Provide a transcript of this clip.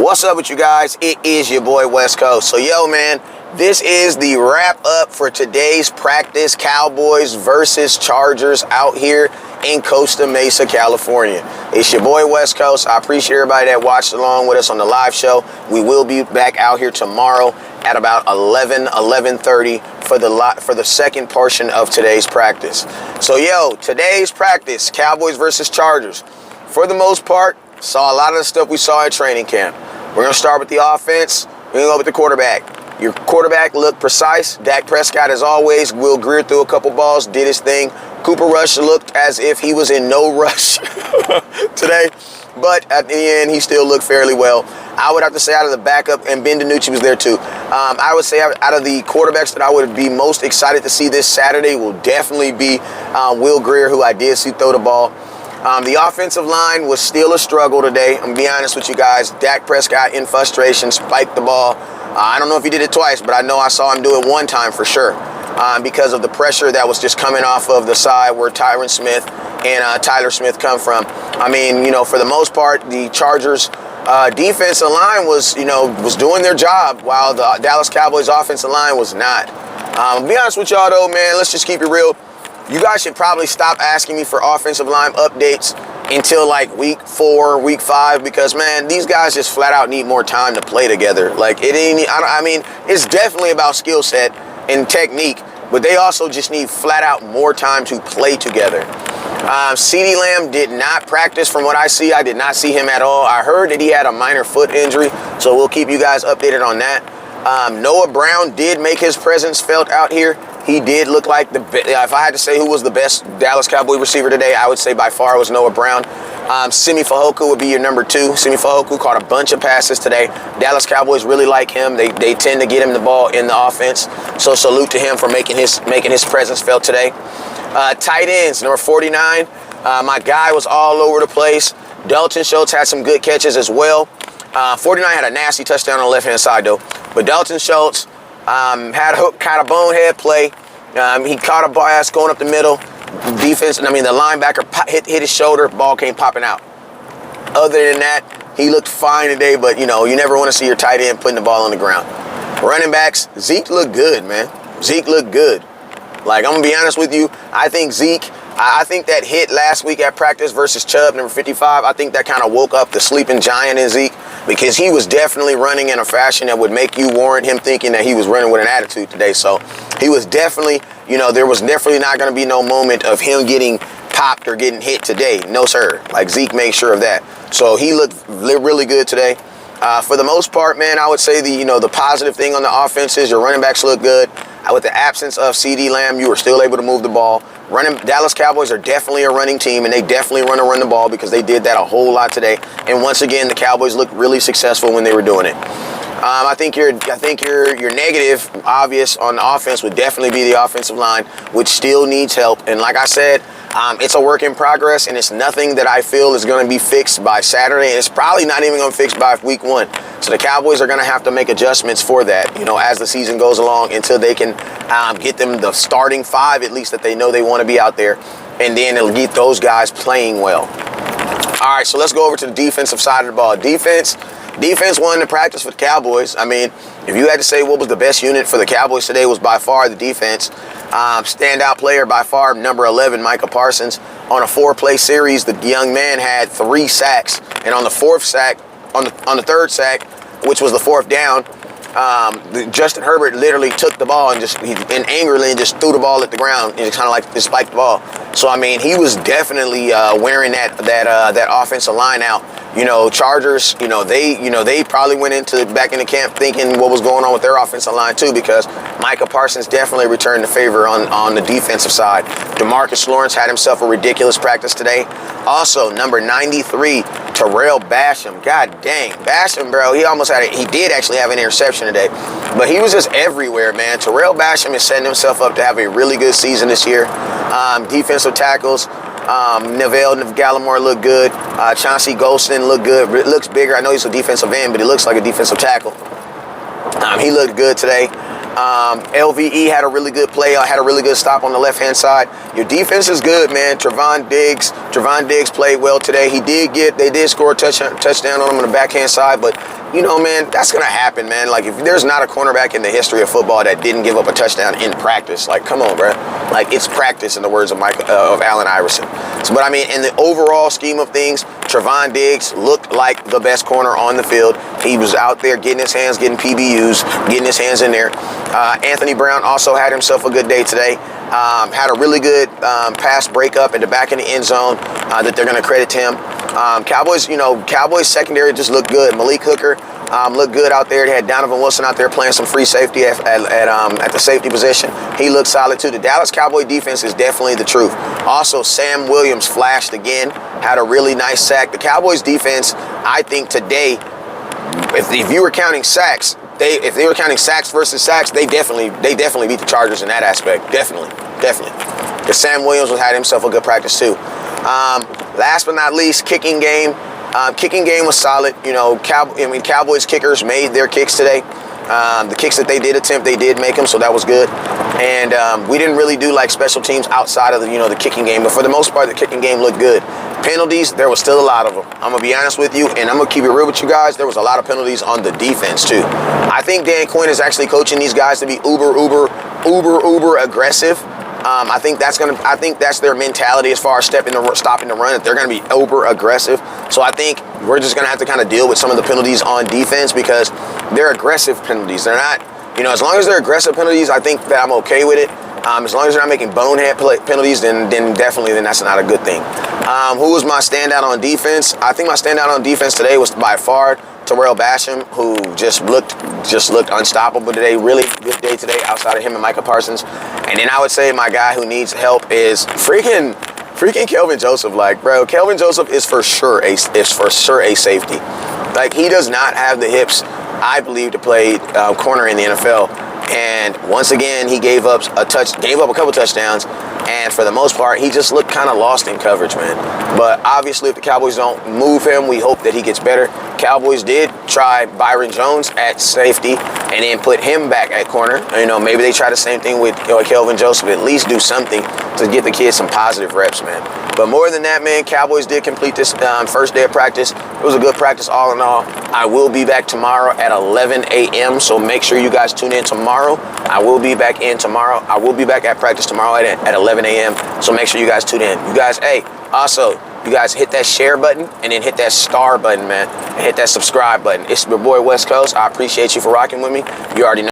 What's up with you guys? It is your boy West Coast. So yo man, this is the wrap up for today's practice. Cowboys versus Chargers out here in Costa Mesa, California. It's your boy West Coast. I appreciate everybody that watched along with us on the live show. We will be back out here tomorrow at about 11:30 for the second portion of today's practice. So yo, today's practice, Cowboys versus Chargers. For the most part, saw a lot of the stuff we saw at training camp. We're going to start with the offense. We're going to go with the quarterback. Your quarterback looked precise. Dak Prescott, as always, Will Greer threw a couple balls, did his thing. Cooper Rush looked as if he was in no rush today. But at the end, he still looked fairly well. I would have to say out of the backup, and Ben DiNucci was there too. I would say out of the quarterbacks that I would be most excited to see this Saturday will definitely be Will Greer, who I did see throw the ball. The offensive line was still a struggle today. I'm going to be honest with you guys. Dak Prescott, in frustration, spiked the ball. I don't know if he did it twice, but I know I saw him do it one time for sure because of the pressure that was just coming off of the side where Tyron Smith and Tyler Smith come from. I mean, you know, for the most part, the Chargers defensive line was doing their job while the Dallas Cowboys offensive line was not. To be honest with y'all though, man, let's just keep it real. You guys should probably stop asking me for offensive line updates until like week 4, week 5, because man, these guys just flat out need more time to play together. Like it ain't, I mean, it's definitely about skill set and technique, but they also just need flat out more time to play together. CeeDee Lamb did not practice from what I see. I did not see him at all. I heard that he had a minor foot injury, so we'll keep you guys updated on that. Noah Brown did make his presence felt out here. He did look like if I had to say who was the best Dallas Cowboy receiver today, I would say by far it was Noah Brown. Simi Fehoko would be your number 2. Simi Fehoko caught a bunch of passes today. Dallas Cowboys really like him. They tend to get him the ball in the offense. So salute to him for making his presence felt today. Tight ends, number 49. My guy was all over the place. Dalton Schultz had some good catches as well. 49 had a nasty touchdown on the left-hand side though. But Dalton Schultz had a bonehead play. He caught a pass going up the middle. The linebacker hit his shoulder. Ball came popping out. Other than that, he looked fine today. But you never want to see your tight end putting the ball on the ground. Running backs, Zeke looked good, man. Zeke looked good. Like, I'm gonna be honest with you. I think Zeke. I think that hit last week at practice versus Chubb, number 55, I think that kind of woke up the sleeping giant in Zeke, because he was definitely running in a fashion that would make you warrant him thinking that he was running with an attitude today. So he was definitely, there was definitely not going to be no moment of him getting popped or getting hit today. No, sir. Like, Zeke made sure of that. So he looked really good today. For the most part, man, I would say the positive thing on the offense is your running backs look good. With the absence of CeeDee Lamb, you were still able to move the ball. Dallas Cowboys are definitely a running team, and they definitely run the ball because they did that a whole lot today. And once again, the Cowboys looked really successful when they were doing it. I think your negative, obvious on the offense would definitely be the offensive line, which still needs help. And like I said, it's a work in progress, and it's nothing that I feel is going to be fixed by Saturday. And it's probably not even going to be fixed by week 1. So the Cowboys are going to have to make adjustments for that, as the season goes along, until they can get them the starting 5, at least, that they know they want to be out there. And then it'll get those guys playing well. All right, so let's go over to the defensive side of the ball. Defense won the practice for the Cowboys. I mean, if you had to say what was the best unit for the Cowboys today, was by far the defense. Standout player by far, number 11, Micah Parsons. On a 4-play series, the young man had 3 sacks. And on the 4th sack, on the 3rd sack, which was the 4th down, Justin Herbert literally took the ball and angrily just threw the ball at the ground and kind of like just spiked the ball. So I mean, he was definitely wearing that offensive line out. Chargers, they probably went back into camp thinking what was going on with their offensive line too, because Micah Parsons definitely returned the favor on the defensive side. DeMarcus Lawrence had himself a ridiculous practice today. Also, number 93, Terrell Basham. God dang, Basham, bro, he did actually have an interception today, but he was just everywhere, man. Terrell Basham is setting himself up to have a really good season this year. Defensive tackles, Neville Gallimore looked good. Chauncey Golston looked good. It looks bigger. I know he's a defensive end, but he looks like a defensive tackle. He looked good today. LVE had a really good play, had a really good stop on the left-hand side. Your defense is good, man. Trevon Diggs played well today. They did score a touchdown on him on the backhand side, but you know, man, that's gonna happen, man. Like, if there's not a cornerback in the history of football that didn't give up a touchdown in practice, like, come on, bro. Like, it's practice, in the words of Allen Iverson. So, but I mean, in the overall scheme of things, Trevon Diggs looked like the best corner on the field. He was out there getting his hands, getting PBUs, getting his hands in there. Anthony Brown also had himself a good day today. Had a really good pass breakup at the back in the end zone that they're going to credit to him. Cowboys secondary just looked good. Malik Hooker looked good out there. They had Donovan Wilson out there playing some free safety at the safety position. He looked solid too. The Dallas Cowboy defense is definitely the truth. Also, Sam Williams flashed again, had a really nice sack. The Cowboys defense, I think today, if you were counting sacks, if they were counting sacks versus sacks, they definitely beat the Chargers in that aspect. Definitely. Because Sam Williams had himself a good practice too. Last but not least, kicking game. Kicking game was solid. You know, Cowboys kickers made their kicks today. The kicks that they did attempt, they did make them, so that was good. And we didn't really do like special teams outside of the kicking game, but for the most part, the kicking game looked good. Penalties, there was still a lot of them. I'm gonna be honest with you, and I'm gonna keep it real with you guys. There was a lot of penalties on the defense too. I think Dan Quinn is actually coaching these guys to be uber aggressive. I think that's their mentality as far as stopping the run, that they're going to be uber aggressive. So I think we're just going to have to kind of deal with some of the penalties on defense because they're aggressive penalties. They're not, as long as they're aggressive penalties, I think that I'm okay with it. As long as they're not making bonehead penalties, then that's not a good thing. Who was my standout on defense? I think my standout on defense today was by far Terrell Basham, who just looked unstoppable today. Really good day today outside of him and Micah Parsons. And then I would say my guy who needs help is freaking Kelvin Joseph. Like, bro, Kelvin Joseph is for sure a safety. Like, he does not have the hips, I believe, to play corner in the NFL. And once again, he gave up a couple touchdowns, and for the most part, he just looked kind of lost in coverage, man. But obviously, if the Cowboys don't move him, we hope that he gets better. Cowboys did try Byron Jones at safety and then put him back at corner. Maybe they try the same thing with Kelvin Joseph. At least do something to get the kids some positive reps, man. But more than that, man, Cowboys did complete this first day of practice. It was a good practice all in all. I will be back tomorrow at 11 a.m., so make sure you guys tune in tomorrow. I will be back in tomorrow. I will be back at practice tomorrow at 11 a.m., so make sure you guys tune in. You guys, also, you guys hit that share button and then hit that star button, man, and hit that subscribe button. It's your boy West Coast. I appreciate you for rocking with me. You already know.